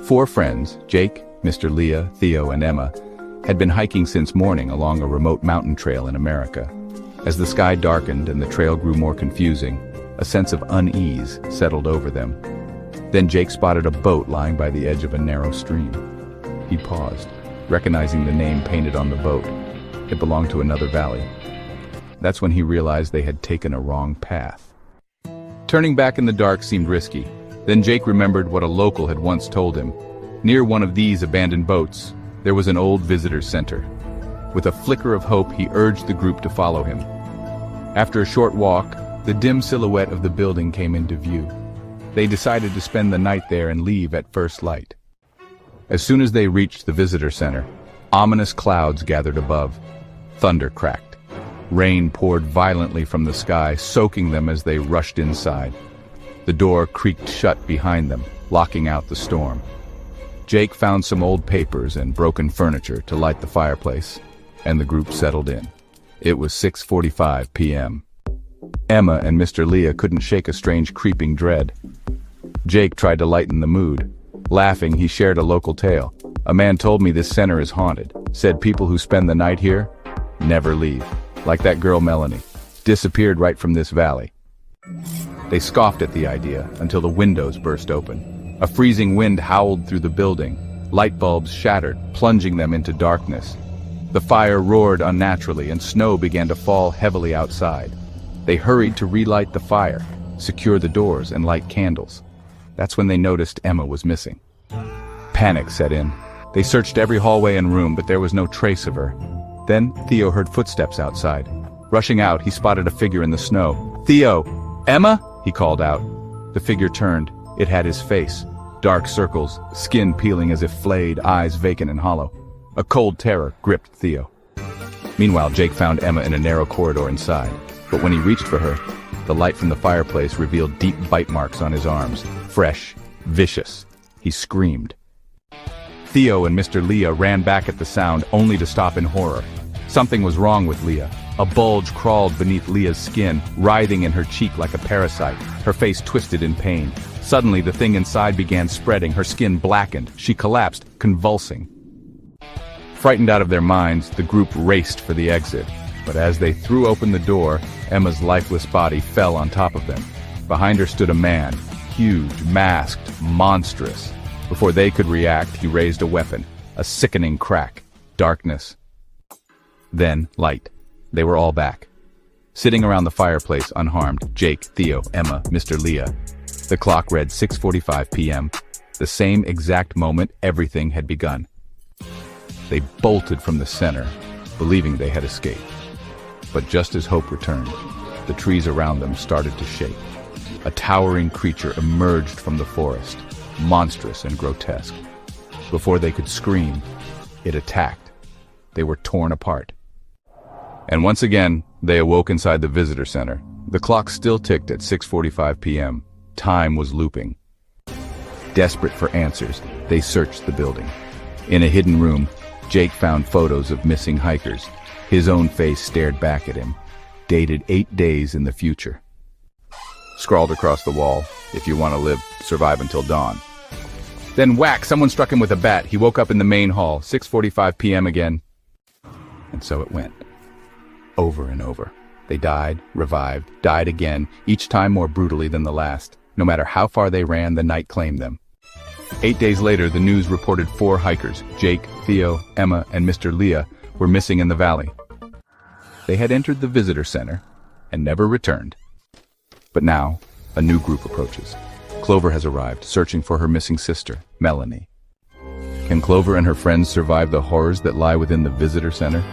Four friends, Jake, Mr. Leah, Theo, and Emma, had been hiking since morning along a remote mountain trail in America. As the sky darkened and the trail grew more confusing, a sense of unease settled over them. Then Jake spotted a boat lying by the edge of a narrow stream. He paused, recognizing the name painted on the boat. It belonged to another valley. That's when he realized they had taken a wrong path. Turning back in the dark seemed risky. Then Jake remembered what a local had once told him. Near one of these abandoned boats, there was an old visitor center. With a flicker of hope, he urged the group to follow him. After a short walk, the dim silhouette of the building came into view. They decided to spend the night there and leave at first light. As soon as they reached the visitor center, ominous clouds gathered above. Thunder cracked. Rain poured violently from the sky, soaking them as they rushed inside. The door creaked shut behind them, locking out the storm. Jake found some old papers and broken furniture to light the fireplace, and the group settled in. It was 6:45 p.m. Emma and Mr. Leah couldn't shake a strange creeping dread. Jake tried to lighten the mood. Laughing, he shared a local tale. "A man told me this center is haunted. Said people who spend the night here never leave. Like that girl Melanie. Disappeared right from this valley." They scoffed at the idea until the windows burst open. A freezing wind howled through the building. Light bulbs shattered, plunging them into darkness. The fire roared unnaturally and snow began to fall heavily outside. They hurried to relight the fire, secure the doors, and light candles. That's when they noticed Emma was missing. Panic set in. They searched every hallway and room, but there was no trace of her. Then Theo heard footsteps outside. Rushing out, he spotted a figure in the snow. "Theo! Emma?" he called out. The figure turned. It had his face. Dark circles, skin peeling as if flayed, eyes vacant and hollow. A cold terror gripped Theo. Meanwhile, Jake found Emma in a narrow corridor inside. But when he reached for her, the light from the fireplace revealed deep bite marks on his arms. Fresh, vicious. He screamed. Theo and Mr. Leah ran back at the sound, only to stop in horror. Something was wrong with Leah. A bulge crawled beneath Leah's skin, writhing in her cheek like a parasite, her face twisted in pain. Suddenly, the thing inside began spreading, her skin blackened. She collapsed, convulsing. Frightened out of their minds, the group raced for the exit. But as they threw open the door, Emma's lifeless body fell on top of them. Behind her stood a man, huge, masked, monstrous. Before they could react, he raised a weapon, a sickening crack, darkness. Then light. They were all back. Sitting around the fireplace unharmed, Jake, Theo, Emma, Mr. Leah. The clock read 6:45 p.m. The same exact moment everything had begun. They bolted from the center, believing they had escaped. But just as hope returned, the trees around them started to shake. A towering creature emerged from the forest, monstrous and grotesque. Before they could scream, it attacked. They were torn apart. And once again, they awoke inside the visitor center. The clock still ticked at 6:45 p.m. Time was looping. Desperate for answers, they searched the building. In a hidden room, Jake found photos of missing hikers. His own face stared back at him, dated 8 days in the future. Scrawled across the wall, "If you want to live, survive until dawn." Then whack, someone struck him with a bat. He woke up in the main hall, 6:45 p.m. again. And so it went. Over and over. They died, revived, died again, each time more brutally than the last. No matter how far they ran, the night claimed them. 8 days later, the news reported 4 hikers, Jake, Theo, Emma, and Mr. Leah, were missing in the valley. They had entered the visitor center and never returned. But now, a new group approaches. Clover has arrived, searching for her missing sister, Melanie. Can Clover and her friends survive the horrors that lie within the visitor center?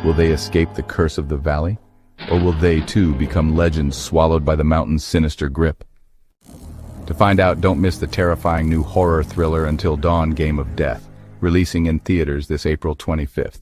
Will they escape the curse of the valley? Or will they, too, become legends swallowed by the mountain's sinister grip? To find out, don't miss the terrifying new horror thriller Until Dawn Game of Death, releasing in theaters this April 25th.